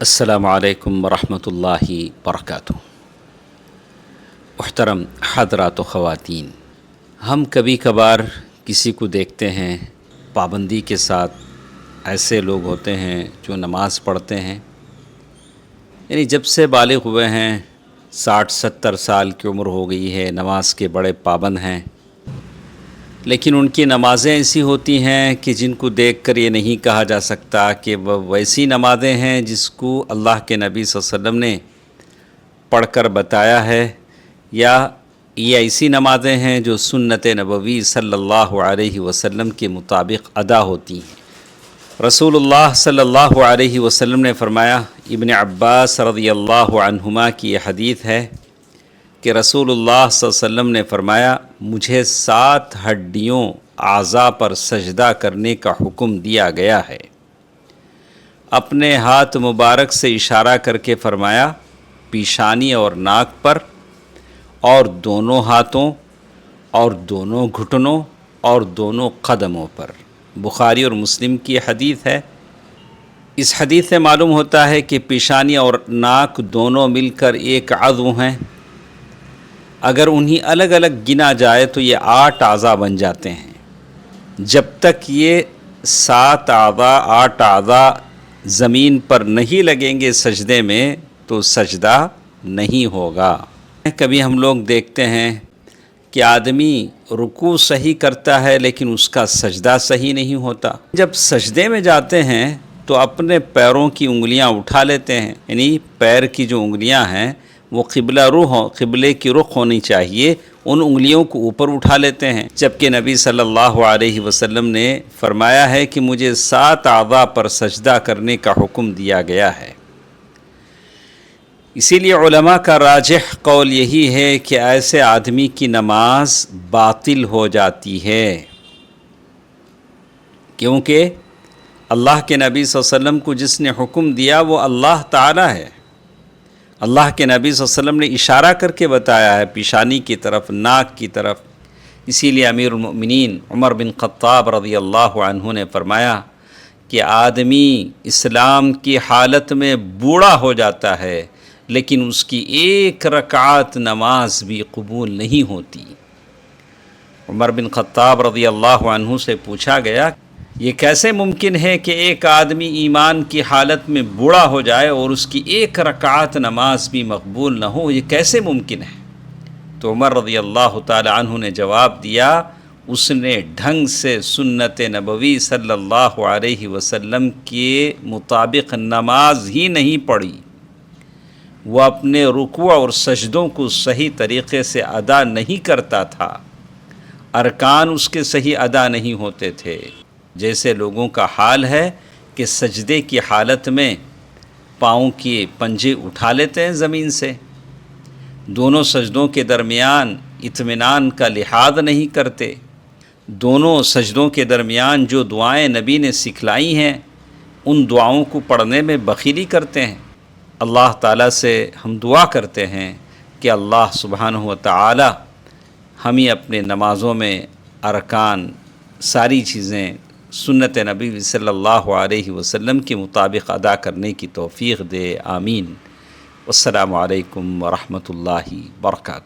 السلام علیکم ورحمۃ اللہ وبرکاتہ۔ محترم حضرات و خواتین، ہم کبھی کبھار کسی کو دیکھتے ہیں پابندی کے ساتھ، ایسے لوگ ہوتے ہیں جو نماز پڑھتے ہیں، یعنی جب سے بالغ ہوئے ہیں 60-70 سال کی عمر ہو گئی ہے، نماز کے بڑے پابند ہیں، لیکن ان کی نمازیں ایسی ہوتی ہیں کہ جن کو دیکھ کر یہ نہیں کہا جا سکتا کہ وہ ویسی نمازیں ہیں جس کو اللہ کے نبی صلی اللہ علیہ وسلم نے پڑھ کر بتایا ہے، یا یہ ایسی نمازیں ہیں جو سنت نبوی صلی اللہ علیہ وسلم کے مطابق ادا ہوتی ہیں۔ رسول اللہ صلی اللہ علیہ وسلم نے فرمایا، ابن عباس رضی اللہ عنہما کی یہ حدیث ہے کہ رسول اللہ صلی اللہ علیہ وسلم نے فرمایا، مجھے 7 ہڈیوں اعضاء پر سجدہ کرنے کا حکم دیا گیا ہے۔ اپنے ہاتھ مبارک سے اشارہ کر کے فرمایا، پیشانی اور ناک پر، اور دونوں ہاتھوں اور دونوں گھٹنوں اور دونوں قدموں پر۔ بخاری اور مسلم کی حدیث ہے۔ اس حدیث سے معلوم ہوتا ہے کہ پیشانی اور ناک دونوں مل کر ایک عضو ہیں۔ اگر انہیں الگ الگ گنا جائے تو یہ 8 اعضاء بن جاتے ہیں۔ جب تک یہ 7 اعضاء 8 اعضاء زمین پر نہیں لگیں گے سجدے میں تو سجدہ نہیں ہوگا۔ کبھی ہم لوگ دیکھتے ہیں کہ آدمی رکوع صحیح کرتا ہے لیکن اس کا سجدہ صحیح نہیں ہوتا۔ جب سجدے میں جاتے ہیں تو اپنے پیروں کی انگلیاں اٹھا لیتے ہیں، یعنی پیر کی جو انگلیاں ہیں وہ قبلے کی رخ ہونی چاہیے، ان انگلیوں کو اوپر اٹھا لیتے ہیں، جبکہ نبی صلی اللہ علیہ وسلم نے فرمایا ہے کہ مجھے 7 اعضاء پر سجدہ کرنے کا حکم دیا گیا ہے۔ اسی لیے علماء کا راجح قول یہی ہے کہ ایسے آدمی کی نماز باطل ہو جاتی ہے، کیونکہ اللہ کے نبی صلی اللہ علیہ وسلم کو جس نے حکم دیا وہ اللہ تعالی ہے۔ اللہ کے نبی صلی اللہ علیہ وسلم نے اشارہ کر کے بتایا ہے پیشانی کی طرف، ناک کی طرف۔ اسی لیے امیر المؤمنین عمر بن خطاب رضی اللہ عنہ نے فرمایا کہ آدمی اسلام کی حالت میں بوڑھا ہو جاتا ہے لیکن اس کی 1 رکعت نماز بھی قبول نہیں ہوتی۔ عمر بن خطاب رضی اللہ عنہ سے پوچھا گیا، یہ کیسے ممکن ہے کہ ایک آدمی ایمان کی حالت میں بوڑھا ہو جائے اور اس کی 1 رکعت نماز بھی مقبول نہ ہو، یہ کیسے ممکن ہے؟ تو عمر رضی اللہ تعالی عنہ نے جواب دیا، اس نے ڈھنگ سے سنت نبوی صلی اللہ علیہ وسلم کے مطابق نماز ہی نہیں پڑھی، وہ اپنے رکوع اور سجدوں کو صحیح طریقے سے ادا نہیں کرتا تھا، ارکان اس کے صحیح ادا نہیں ہوتے تھے۔ جیسے لوگوں کا حال ہے کہ سجدے کی حالت میں پاؤں کے پنجے اٹھا لیتے ہیں زمین سے، دونوں سجدوں کے درمیان اطمینان کا لحاظ نہیں کرتے، دونوں سجدوں کے درمیان جو دعائیں نبی نے سکھلائی ہیں ان دعاؤں کو پڑھنے میں بخیلی کرتے ہیں۔ اللہ تعالیٰ سے ہم دعا کرتے ہیں کہ اللہ سبحانہ و تعالی ہمیں اپنے نمازوں میں ارکان، ساری چیزیں سنت نبی صلی اللہ علیہ وسلم کے مطابق ادا کرنے کی توفیق دے، آمین۔ والسلام علیکم ورحمۃ اللہ وبرکاتہ۔